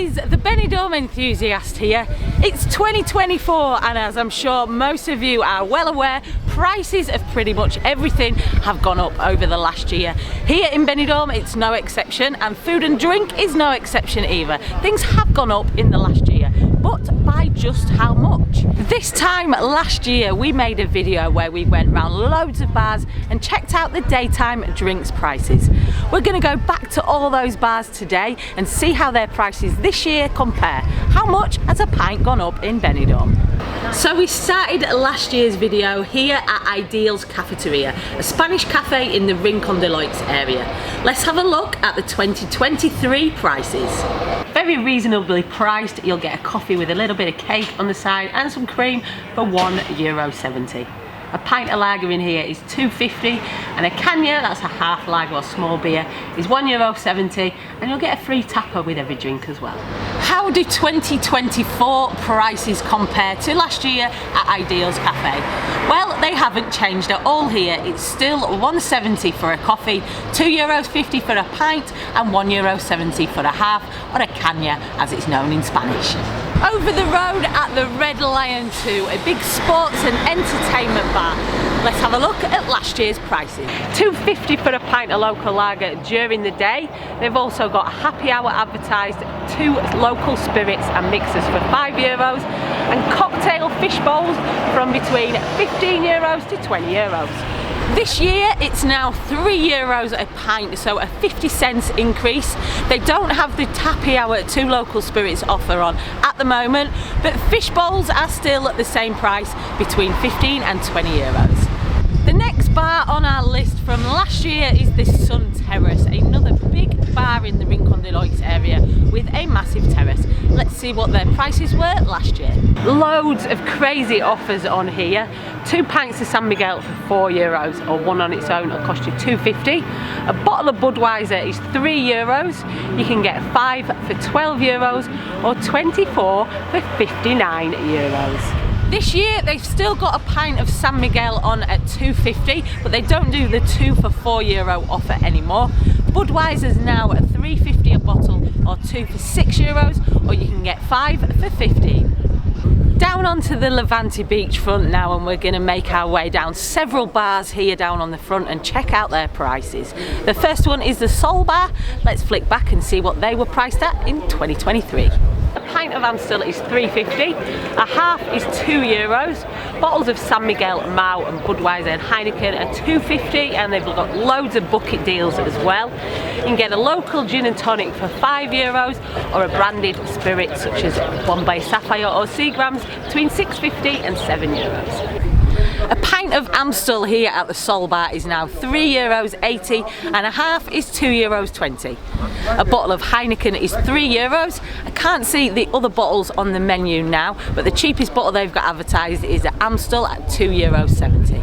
guys, the Benidorm Enthusiast here. It's 2024 and as I'm sure most of you are well aware, prices of pretty much everything have gone up over the last year. Here in Benidorm it's no exception, and food and drink is no exception either. Things have gone up in the last year, but by just how much? This time last year we made a video where we went around loads of bars and checked out the daytime drinks prices. We're going to go back to all those bars today and see how their prices this year compare. How much has a pint gone up in Benidorm? So we started last year's video here at Ideal's Cafeteria, a Spanish cafe in the Rincon de Loix area. Let's have a look at the 2023 prices. Very reasonably priced. You'll get a coffee with a little bit of cake on the side and some cream for €1.70. A pint of lager in here is €2.50, and a canya, that's a half lager or small beer, is €1.70, and you'll get a free tapper with every drink as well. How do 2024 prices compare to last year at Ideal's Cafe? Well, they haven't changed at all here. It's still €1.70 for a coffee, €2.50 for a pint, and €1.70 for a half, or a canya as it's known in Spanish. Over the road at the Red Lion 2, a big sports and entertainment bar. Let's have a look at last year's prices. €2.50 for a pint of local lager during the day. They've also got happy hour advertised, 2 local spirits and mixers for €5, and cocktail fish bowls from between €15 to €20. This year it's now €3 a pint, so a 50 cents increase. They don't have the happy hour 2 local spirits offer on at the moment, but fish bowls are still at the same price, between €15 and €20. The next bar on our list from last year is the Sun Terrace, another big bar in the Rincon de Loix area with a massive terrace. Let's see what their prices were last year. Loads of crazy offers on here. 2 pints of San Miguel for €4, or one on its own will cost you €2.50. A bottle of Budweiser is €3. You can get 5 for €12, or 24 for €59. This year they've still got a pint of San Miguel on at €2.50, but they don't do the 2 for €4 offer anymore. Budweiser's now at $3.50 a bottle, or 2 for €6, or you can get 5 for $15. Down onto the Levante beachfront now, and we're going to make our way down several bars here down on the front and check out their prices. The first one is the Sol Bar. Let's flick back and see what they were priced at in 2023. A pint of Amstel is €3.50, a half is €2, bottles of San Miguel, Mau and Budweiser and Heineken are €2.50, and they've got loads of bucket deals as well. You can get a local gin and tonic for €5, or a branded spirit such as Bombay Sapphire or Seagrams between €6.50 and €7. A pint of Amstel here at the Sol Bar is now €3.80, and a half is €2.20. A bottle of Heineken is €3. I can't see the other bottles on the menu now, but the cheapest bottle they've got advertised is at Amstel at €2.70.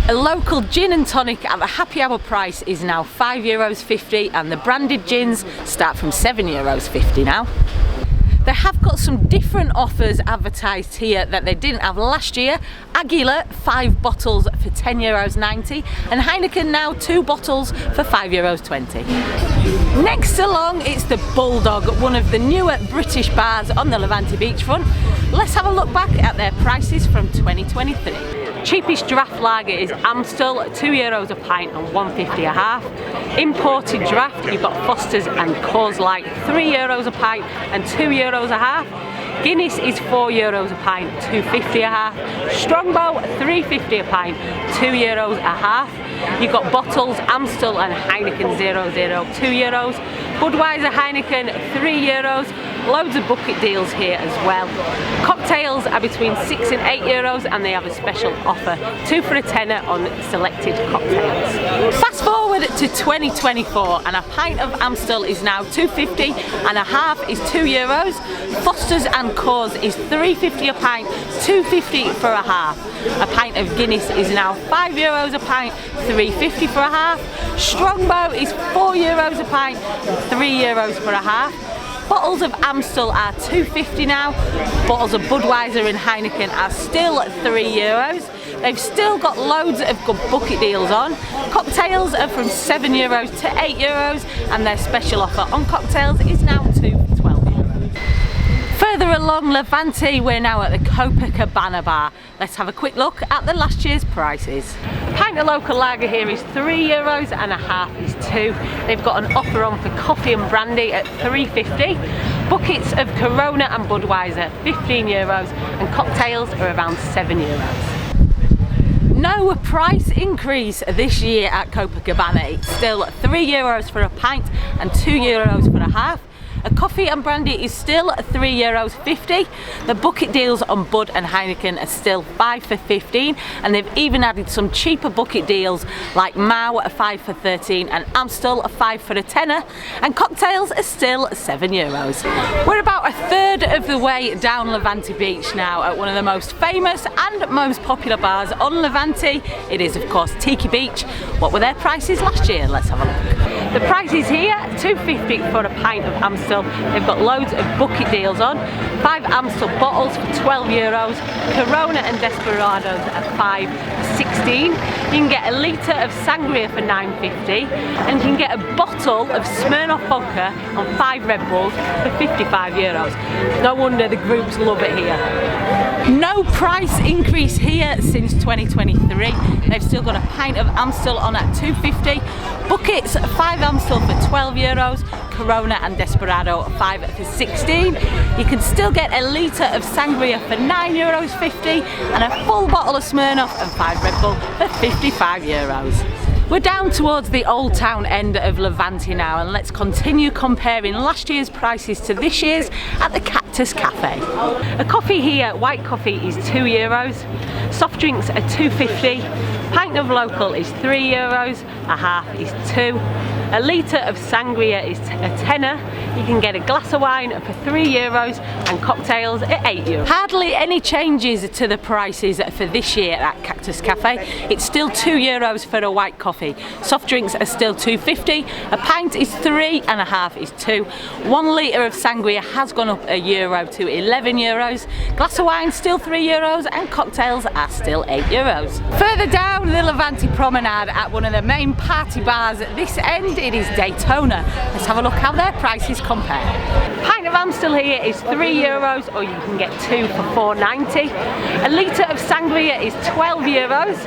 A local gin and tonic at the happy hour price is now €5.50, and the branded gins start from €7.50 now. They have got some different offers advertised here that they didn't have last year. Aguila, 5 bottles for €10.90, and Heineken now 2 bottles for €5.20. Next along, it's the Bulldog, one of the newer British bars on the Levante beachfront. Let's have a look back at their prices from 2023. Cheapest draft lager is Amstel, €2 a pint and €1.50 a half. Imported draft, you've got Foster's and Coors Light, €3 a pint and €2 a half. Guinness is €4 a pint, €2.50 a half. Strongbow, €3.50 a pint, €2 a half. You've got bottles, Amstel and Heineken 00, €2. Budweiser Heineken, €3. Loads of bucket deals here as well. Cocktails are between €6 and €8, and they have a special offer, 2 for a tenner on selected cocktails. Fast forward to 2024, and a pint of Amstel is now €2.50, and a half is €2. Foster's and Coors is €3.50 a pint, €2.50 for a half. A pint of Guinness is now €5 a pint, €3.50 for a half. Strongbow is €4 a pint, €3 for a half. Bottles of Amstel are €2.50 now. Bottles of Budweiser and Heineken are still €3. They've still got loads of good bucket deals on. Cocktails are from €7 to €8, and their special offer on cocktails is now €2 for €12. along Levante, we're now at the Copa Cabana bar. Let's have a quick look at the last year's prices. A pint of local lager here is €3 and a half is €2. They've got an offer on for coffee and brandy at €3.50. Buckets of Corona and Budweiser, €15, and cocktails are around €7. No price increase this year at Copa Cabana. It's still €3 for a pint and €2 for a half. A coffee and brandy is still €3.50. The bucket deals on Bud and Heineken are still 5 for 15, and they've even added some cheaper bucket deals like Mau at 5 for 13 and Amstel at 5 for a tenner, and cocktails are still €7. We're about a third of the way down Levante Beach now at one of the most famous and most popular bars on Levante. It is of course Tiki Beach. What were their prices last year? Let's have a look. The prices here, $2.50 for a pint of Amstel. They've got loads of bucket deals on. 5 Amstel bottles for €12. Corona and Desperados at 5 for 16. You can get a litre of sangria for $9.50, and you can get a bottle of Smirnoff vodka on 5 Red Bulls for €55. No wonder the groups love it here. No price increase here since 2023. They've still got a pint of Amstel on at $2.50. Buckets, 5 Amstel for €12. Corona and Desperado 5 for 16. You can still get a litre of sangria for €9.50 and a full bottle of Smirnoff and 5 Red Bull for €55. We're down towards the Old Town end of Levante now, and let's continue comparing last year's prices to this year's at the Cactus Cafe. A coffee here, white coffee, is €2. Soft drinks are $2.50. Pint of local is €3, a half is €2. A litre of sangria is a tenner. You can get a glass of wine for €3 and cocktails at €8. Hardly any changes to the prices for this year at Cactus Cafe. It's still €2 for a white coffee. Soft drinks are still $2.50. A pint is €3 and a half is €2. 1 litre of sangria has gone up €1 to €11. Glass of wine still €3 and cocktails are still €8. Further down the Levante promenade at one of the main party bars at this end, it is Daytona. Let's have a look how their prices compare. Pint of Amstel here is €3, or you can get 2 for $4.90. A litre of sangria is €12.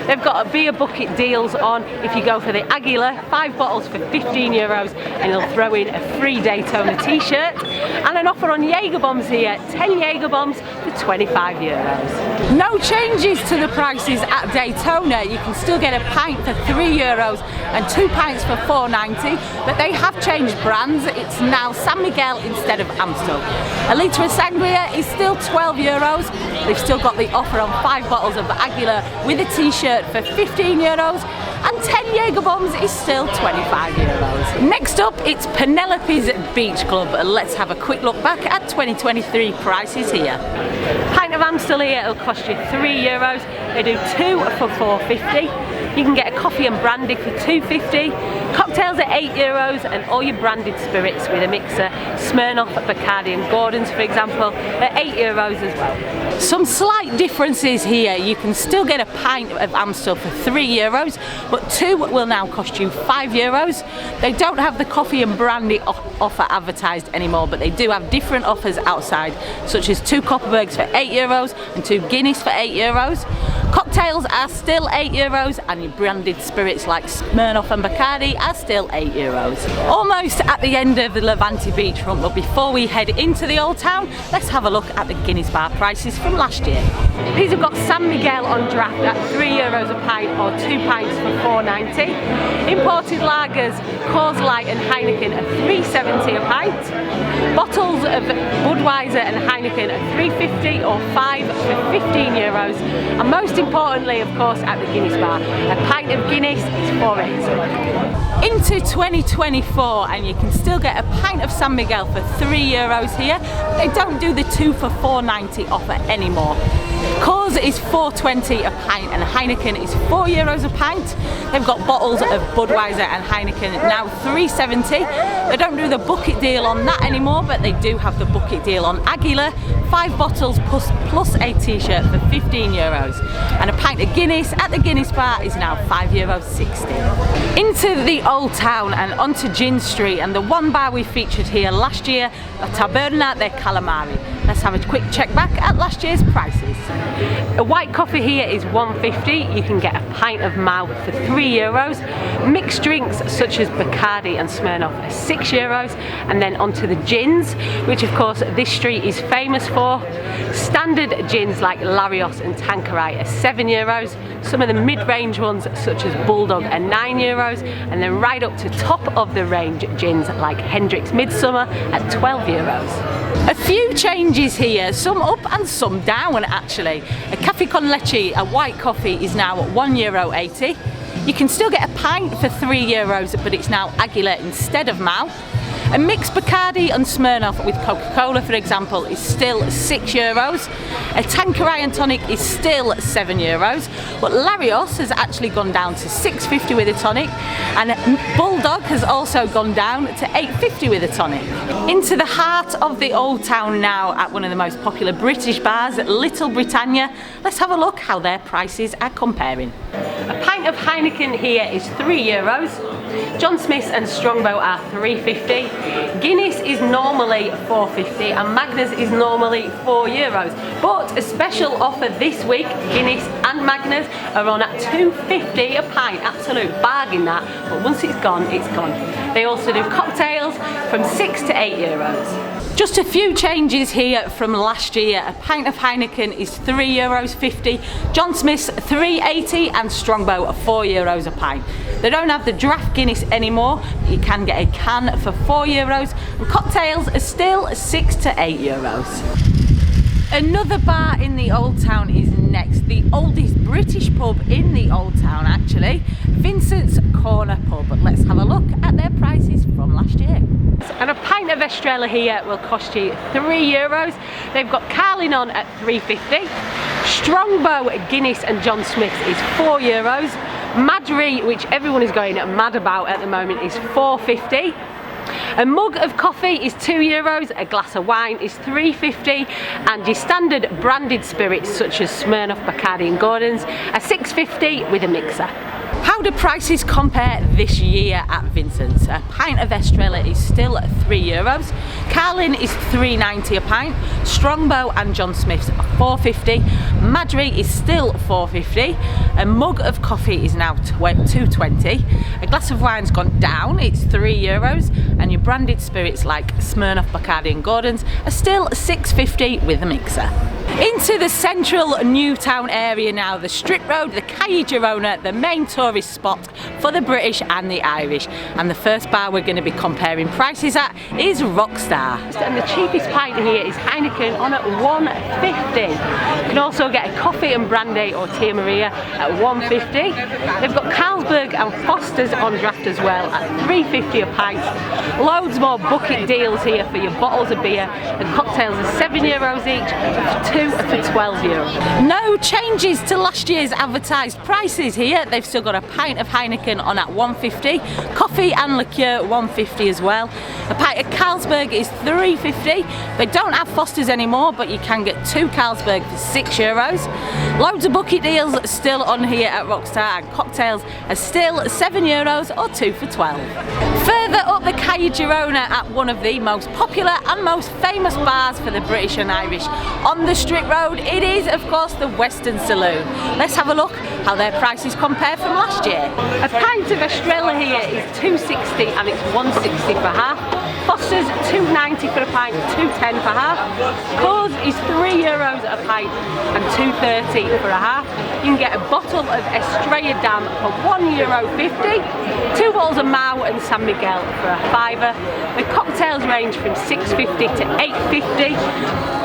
They've got a beer bucket deals on. If you go for the Aguila, 5 bottles for €15, and they'll throw in a free Daytona t-shirt. And an offer on Jaeger bombs here, 10 Jaeger bombs for €25. No changes to the prices at Daytona. You can still get a pint for €3 and 2 pints for $4.90, but they have changed brands. It's now San Miguel instead of Amstel. A litre of sangria is still €12. They've still got the offer on 5 bottles of Aguila with a t-shirt for €15, and 10 Jaeger bombs is still €25. Next up, it's Penelope's Beach Club. Let's have a quick look back at 2023 prices here. Pint of Amstel here will cost you €3. They do 2 for $4.50. You can get a coffee and brandy for $2.50. Cocktails at €8, and all your branded spirits with a mixer, Smirnoff, Bacardi and Gordon's for example, at €8 as well. Some slight differences here. You can still get a pint of Amstel for €3, but 2 will now cost you €5. They don't have the coffee and brandy offer advertised anymore, but they do have different offers outside, such as 2 Copperbergs for €8 and 2 Guinness for €8. Cocktails are still €8, and your branded spirits like Smirnoff and Bacardi are still €8. Almost at the end of the Levante beachfront, but before we head into the Old Town, let's have a look at the Guinness bar prices from last year. These have got San Miguel on draft at €3 a pint or 2 pints for $4.90. Imported lagers, Coors Light and Heineken are $3.70 a pint. Bottles of Budweiser and Heineken are $3.50 or 5 for €15. And most importantly, of course, at the Guinness bar, a pint of Guinness is €4.80. Into 2024, and you can still get a pint of San Miguel for €3 here. They don't do the 2 for $4.90 offer anymore. Coors is $4.20 a pint and Heineken is €4 a pint. They've got bottles of Budweiser and Heineken now $3.70. They don't do the bucket deal on that anymore, but they do have the bucket deal on Aguila. 5 bottles plus a t-shirt for €15. And a pint of Guinness at the Guinness bar is now €5.60. Into the Old Town and onto Gin Street, and the one bar we featured here last year, a Taberna de Calamari. Let's have a quick check back at last year's prices. A white coffee here is £1.50. You can get a pint of Mao for €3. Mixed drinks such as Bacardi and Smirnoff are €6. And then onto the gins, which of course this street is famous for. Standard gins like Larios and Tanqueray are €7. Some of the mid-range ones such as Bulldog are €9. And then right up to top of the range gins like Hendrick's Midsummer at €12. A few changes here, some up and some down actually. A cafe con leche, a white coffee, is now €1.80. You can still get a pint for €3, but it's now Aguilar instead of Mao. A mixed Bacardi and Smirnoff with Coca-Cola, for example, is still €6. A Tanqueray and tonic is still €7, but Larios has actually gone down to $6.50 with a tonic, and Bulldog has also gone down to $8.50 with a tonic. Into the heart of the old town now at one of the most popular British bars, Little Britannia. Let's have a look how their prices are comparing. A pint of Heineken here is €3. John Smith's and Strongbow are $3.50. Guinness is normally $4.50 and Magners is normally €4. But a special offer this week, Guinness and Magners are on at $2.50 a pint. Absolute bargain that, but once it's gone, it's gone. They also do cocktails from €6 to €8. Just a few changes here from last year. A pint of Heineken is €3.50, John Smith's $3.80 and Strongbow are €4 a pint. They don't have the draft Guinness anymore, but you can get a can for €4 and cocktails are still €6 to €8. Another bar in the old town is next, the oldest British pub in the old town actually, Vincent's Corner Pub. But let's have a look at their prices from last year. And a pint of Estrella here will cost you €3. They've got Carling on at $3.50. Strongbow, Guinness and John Smith's is €4. Madry, which everyone is going mad about at the moment, is $4.50. A mug of coffee is €2, a glass of wine is $3.50, and your standard branded spirits such as Smirnoff, Bacardi and Gordon's are $6.50 with a mixer. How do prices compare this year at Vincent's? A pint of Estrella is still €3. Carling is $3.90 a pint. Strongbow and John Smith's are $4.50. Madry is still $4.50. A mug of coffee is now $2.20. A glass of wine's gone down, it's €3. And your branded spirits like Smirnoff, Bacardi and Gordon's are still $6.50 with a mixer. Into the central Newtown area now, the Strip Road, the Calle Girona, the main tourist spot for the British and the Irish. And the first bar we're going to be comparing prices at is Rockstar. And the cheapest pint here is Heineken on at $1.50. You can also get a coffee and brandy or Tia Maria at $1.50. They've got Carlsberg and Foster's on draft as well at $3.50 a pint. Loads more bucket deals here for your bottles of beer, and cocktails are €7 each, two for €12. No changes to last year's advertised prices here. They've still got a pint of Heineken on at $1.50, coffee and liqueur $1.50 as well. A pint of Carlsberg is $3.50. They don't have Foster's anymore, but you can get 2 Carlsberg for €6. Loads of bucket deals still on here at Rockstar, and cocktails are still €7 or 2 for $12. Further up the Calle Girona at one of the most popular and most famous bars for the British and Irish on the Strip Road, it is of course the Western Saloon. Let's have a look how their prices compare from last year. A pint of Estrella here is $2.60 and it's $1.60 for half. Foster's $2.90 for a pint, $2.10 for half. Coors is €3 a pint and $2.30 for a half. You can get a bottle of Estrella Damm for €1.50. 2 bottles of Mao and San Miguel for a £5. The cocktails range from $6.50 to $8.50.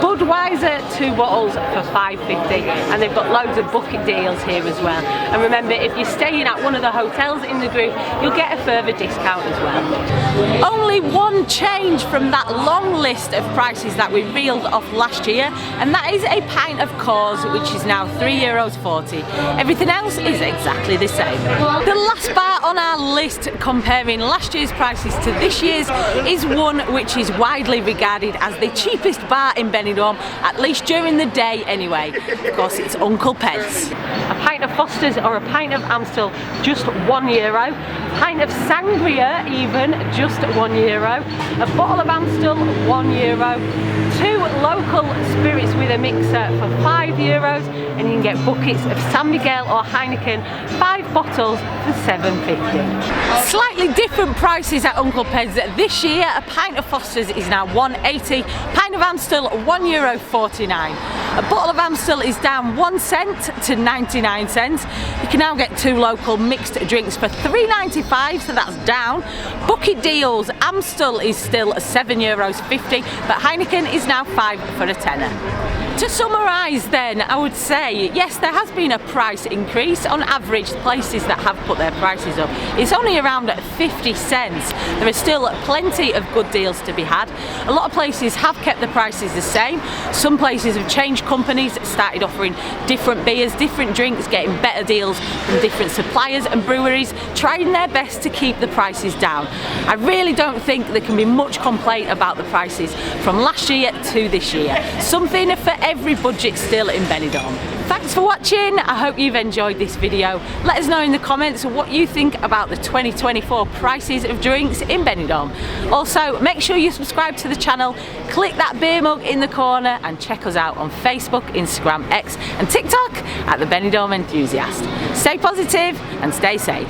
Budweiser 2 bottles for $5.50, and they've got loads of bucket deals here as well. And remember, if you're staying at one of the hotels in the group, you'll get a further discount as well. Only one change from that long list of prices that we reeled off last year, and that is a pint of Coors, which is now €3.40. Everything else is exactly the same. The last bar on our list comparing last year's prices to this year's is one which is widely regarded as the cheapest bar in Benidorm, at least during the day anyway. Of course, it's Uncle Peds. A pint of Foster's or a pint of Amstel, just €1. A pint of Sangria even, just €1. A bottle of Amstel, €1. 2 local spirits with a mixer for €5, and you can get buckets of San Miguel or Heineken, 5 bottles for $7.50. Slightly different prices at Uncle Peds this year. A pint of Foster's is now $1.80, pint of Amstel €1.49. A bottle of Amstel is down 1 cent to 99 cents. You can now get 2 local mixed drinks for $3.95, so that's down. Bucket deals, Amstel is still €7.50, but Heineken is now 5 for a tenner. To summarise then, I would say, yes, there has been a price increase. On average, places that have put their prices up, it's only around 50 cents. There is still plenty of good deals to be had. A lot of places have kept the prices the same. Some places have changed companies, started offering different beers, different drinks, getting better deals from different suppliers and breweries, trying their best to keep the prices down. I really don't think there can be much complaint about the prices from last year to this year. Something for every budget still in Benidorm. Thanks for watching. I hope you've enjoyed this video. Let us know in the comments what you think about the 2024 prices of drinks in Benidorm. Also, make sure you subscribe to the channel, click that beer mug in the corner, and check us out on Facebook, Instagram, X and TikTok at the Benidorm Enthusiast. Stay positive and stay safe.